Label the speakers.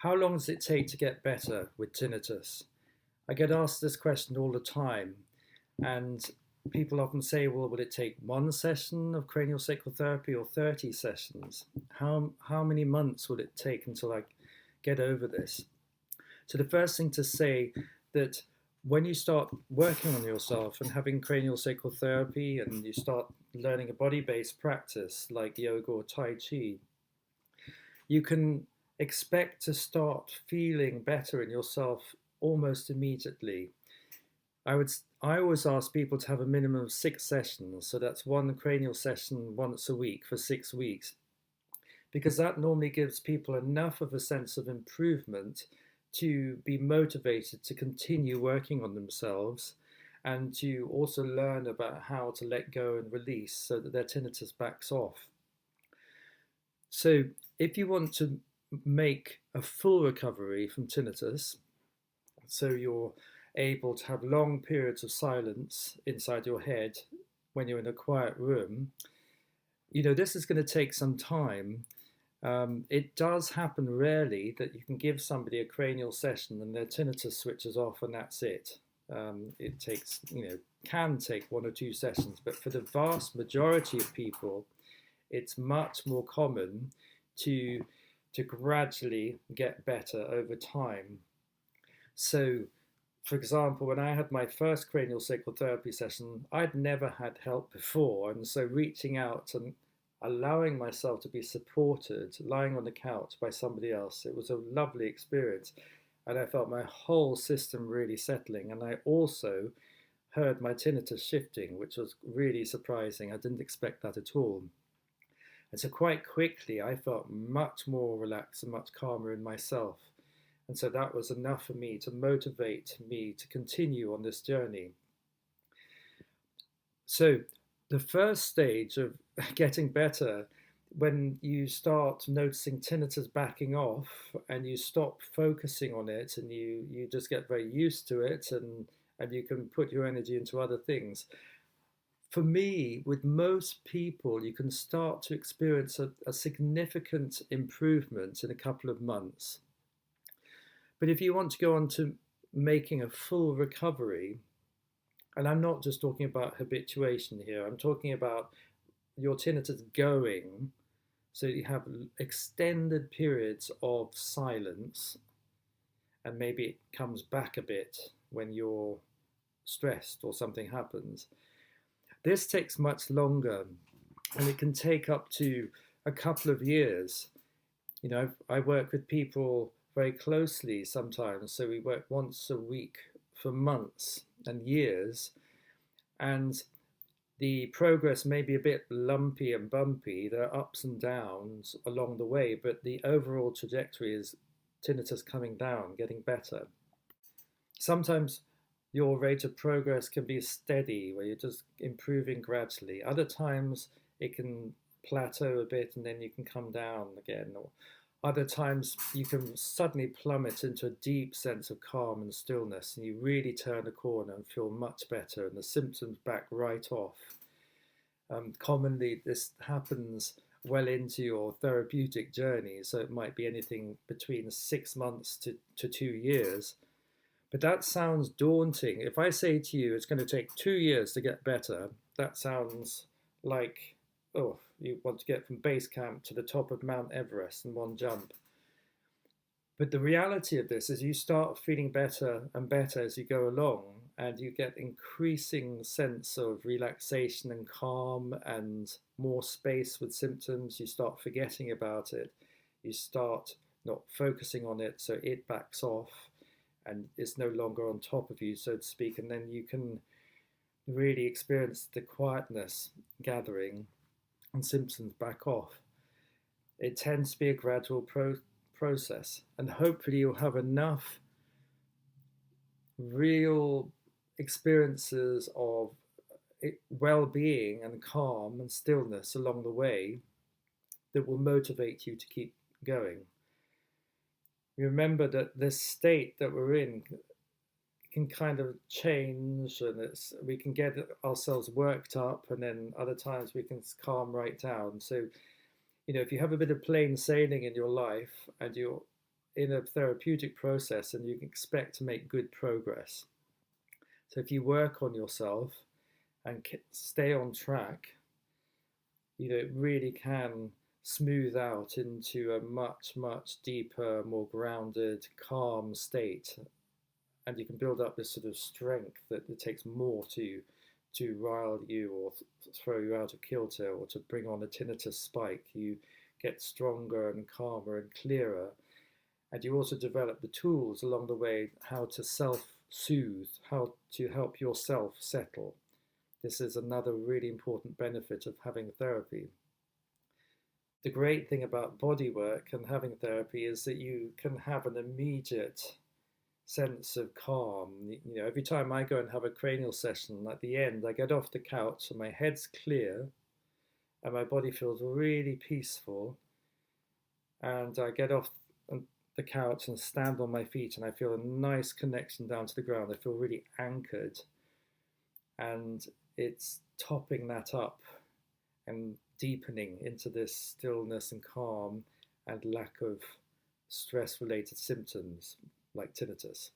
Speaker 1: How long does it take to get better with tinnitus? I get asked this question all the time, and people often say, well, will it take one session of craniosacral therapy or 30 sessions? How many months will it take until I get over this? So the first thing to say that when you start working on yourself and having craniosacral therapy and you start learning a body-based practice like yoga or Tai Chi, you can expect to start feeling better in yourself almost immediately. I always ask people to have a minimum of 6 sessions, so that's one cranial session once a week for 6 weeks, because that normally gives people enough of a sense of improvement to be motivated to continue working on themselves and to also learn about how to let go and release so that their tinnitus backs off. So if you want to make a full recovery from tinnitus, so you're able to have long periods of silence inside your head when you're in a quiet room, this is going to take some time. It does happen rarely that you can give somebody a cranial session and their tinnitus switches off and that's it. It takes, can take 1 or 2 sessions, but for the vast majority of people, it's much more common to gradually get better over time. So, for example, when I had my first cranial sacral therapy session, I'd never had help before, and so reaching out and allowing myself to be supported, lying on the couch by somebody else, it was a lovely experience, and I felt my whole system really settling, and I also heard my tinnitus shifting, which was really surprising. I didn't expect that at all. And so quite quickly, I felt much more relaxed and much calmer in myself. And so that was enough for me to motivate me to continue on this journey. So the first stage of getting better, when you start noticing tinnitus backing off and you stop focusing on it and you just get very used to it and you can put your energy into other things. For me, with most people, you can start to experience a significant improvement in a couple of months. But if you want to go on to making a full recovery, and I'm not just talking about habituation here, I'm talking about your tinnitus going, so you have extended periods of silence, and maybe it comes back a bit when you're stressed or something happens. This takes much longer, and it can take up to a couple of years. I work with people very closely sometimes, so we work once a week for months and years, and the progress may be a bit lumpy and bumpy. There are ups and downs along the way, but the overall trajectory is tinnitus coming down, getting better. Sometimes your rate of progress can be steady, where you're just improving gradually. Other times it can plateau a bit and then you can come down again. Or other times you can suddenly plummet into a deep sense of calm and stillness, and you really turn a corner and feel much better, and the symptoms back right off. Commonly, this happens well into your therapeutic journey, so it might be anything between 6 months to 2 years. But that sounds daunting. If I say to you it's going to take 2 years to get better, that sounds like, oh, you want to get from base camp to the top of Mount Everest in one jump. But the reality of this is you start feeling better and better as you go along, and you get increasing sense of relaxation and calm and more space with symptoms. You start forgetting about it. You start not focusing on it, so it backs off and it's no longer on top of you, so to speak, and then you can really experience the quietness gathering and symptoms back off. It tends to be a gradual process, and hopefully you'll have enough real experiences of well-being and calm and stillness along the way that will motivate you to keep going. Remember that this state that we're in can kind of change, and we can get ourselves worked up, and then other times we can calm right down. So, if you have a bit of plain sailing in your life and you're in a therapeutic process, and you can expect to make good progress. So if you work on yourself and stay on track, it really can smooth out into a much, much deeper, more grounded, calm state. And you can build up this sort of strength that it takes more to rile you or throw you out of kilter or to bring on a tinnitus spike. You get stronger and calmer and clearer. And you also develop the tools along the way how to self-soothe, how to help yourself settle. This is another really important benefit of having therapy. The great thing about body work and having therapy is that you can have an immediate sense of calm. Every time I go and have a cranial session, at the end, I get off the couch and my head's clear and my body feels really peaceful. And I get off the couch and stand on my feet and I feel a nice connection down to the ground. I feel really anchored, and it's topping that up and deepening into this stillness and calm and lack of stress-related symptoms like tinnitus.